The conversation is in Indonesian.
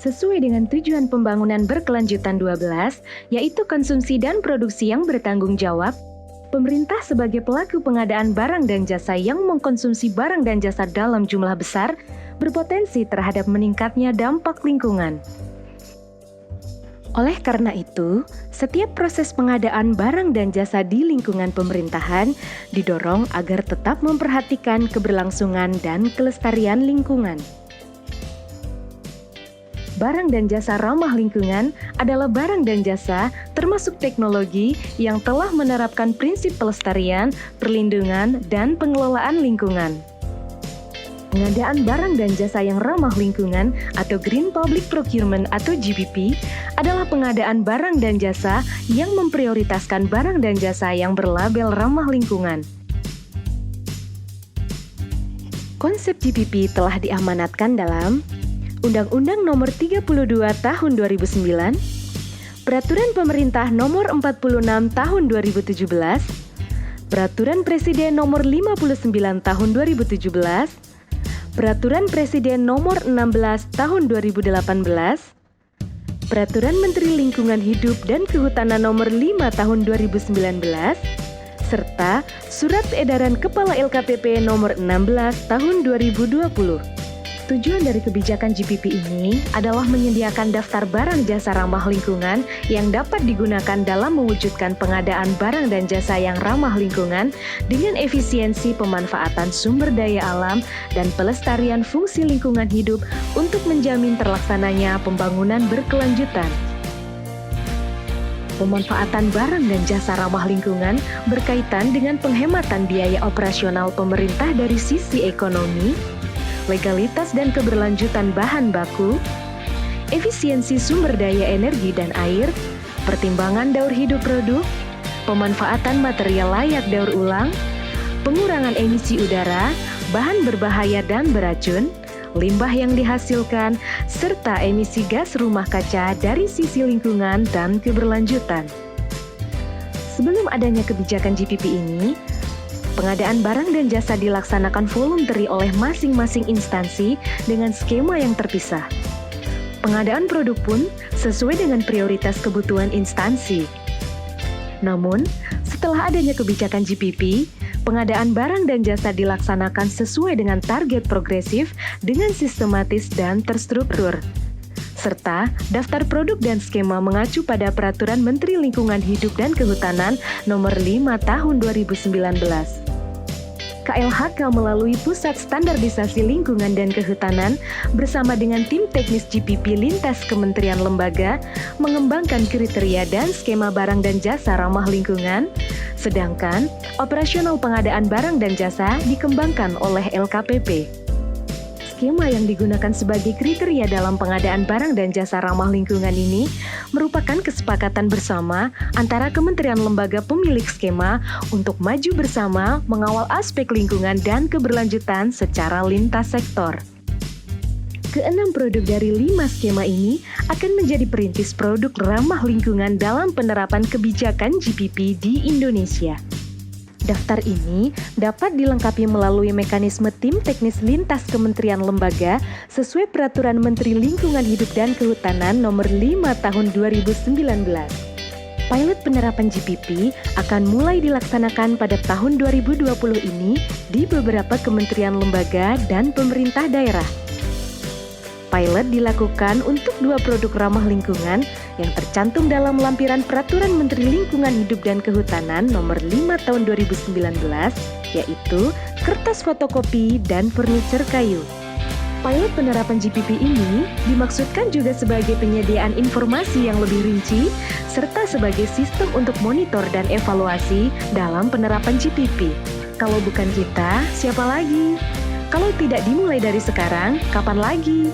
Sesuai dengan tujuan pembangunan berkelanjutan 12, yaitu konsumsi dan produksi yang bertanggung jawab, pemerintah sebagai pelaku pengadaan barang dan jasa yang mengkonsumsi barang dan jasa dalam jumlah besar berpotensi terhadap meningkatnya dampak lingkungan. Oleh karena itu, setiap proses pengadaan barang dan jasa di lingkungan pemerintahan didorong agar tetap memperhatikan keberlangsungan dan kelestarian lingkungan. Barang dan jasa ramah lingkungan adalah barang dan jasa termasuk teknologi yang telah menerapkan prinsip pelestarian, perlindungan, dan pengelolaan lingkungan. Pengadaan barang dan jasa yang ramah lingkungan atau Green Public Procurement atau GPP adalah pengadaan barang dan jasa yang memprioritaskan barang dan jasa yang berlabel ramah lingkungan. Konsep GPP telah diamanatkan dalam Undang-Undang Nomor 32 Tahun 2009, Peraturan Pemerintah Nomor 46 Tahun 2017, Peraturan Presiden Nomor 59 Tahun 2017, Peraturan Presiden Nomor 16 Tahun 2018, Peraturan Menteri Lingkungan Hidup dan Kehutanan Nomor 5 Tahun 2019, serta Surat Edaran Kepala LKPP Nomor 16 Tahun 2020. Tujuan dari kebijakan GPP ini adalah menyediakan daftar barang jasa ramah lingkungan yang dapat digunakan dalam mewujudkan pengadaan barang dan jasa yang ramah lingkungan dengan efisiensi pemanfaatan sumber daya alam dan pelestarian fungsi lingkungan hidup untuk menjamin terlaksananya pembangunan berkelanjutan. Pemanfaatan barang dan jasa ramah lingkungan berkaitan dengan penghematan biaya operasional pemerintah dari sisi ekonomi, legalitas dan keberlanjutan bahan baku, efisiensi sumber daya energi dan air, pertimbangan daur hidup produk, pemanfaatan material layak daur ulang, pengurangan emisi udara, bahan berbahaya dan beracun, limbah yang dihasilkan, serta emisi gas rumah kaca dari sisi lingkungan dan keberlanjutan. Sebelum adanya kebijakan GPP ini, pengadaan barang dan jasa dilaksanakan voluntary oleh masing-masing instansi dengan skema yang terpisah. Pengadaan produk pun sesuai dengan prioritas kebutuhan instansi. Namun, setelah adanya kebijakan GPP, pengadaan barang dan jasa dilaksanakan sesuai dengan target progresif dengan sistematis dan terstruktur. Serta daftar produk dan skema mengacu pada Peraturan Menteri Lingkungan Hidup dan Kehutanan Nomor 5 Tahun 2019. KLHK melalui Pusat Standarisasi Lingkungan dan Kehutanan bersama dengan tim teknis GPP lintas kementerian lembaga mengembangkan kriteria dan skema barang dan jasa ramah lingkungan, sedangkan operasional pengadaan barang dan jasa dikembangkan oleh LKPP. Skema yang digunakan sebagai kriteria dalam pengadaan barang dan jasa ramah lingkungan ini merupakan kesepakatan bersama antara kementerian lembaga pemilik skema untuk maju bersama mengawal aspek lingkungan dan keberlanjutan secara lintas sektor. Keenam produk dari 5 skema ini akan menjadi perintis produk ramah lingkungan dalam penerapan kebijakan GPP di Indonesia. Daftar ini dapat dilengkapi melalui mekanisme tim teknis lintas kementerian lembaga sesuai Peraturan Menteri Lingkungan Hidup dan Kehutanan Nomor 5 Tahun 2019. Pilot penerapan GPP akan mulai dilaksanakan pada tahun 2020 ini di beberapa kementerian lembaga dan pemerintah daerah. Pilot dilakukan untuk 2 produk ramah lingkungan yang tercantum dalam lampiran Peraturan Menteri Lingkungan Hidup dan Kehutanan Nomor 5 Tahun 2019, yaitu kertas fotokopi dan furniture kayu. Pilot penerapan GPP ini dimaksudkan juga sebagai penyediaan informasi yang lebih rinci, serta sebagai sistem untuk monitor dan evaluasi dalam penerapan GPP. Kalau bukan kita, siapa lagi? Kalau tidak dimulai dari sekarang, kapan lagi?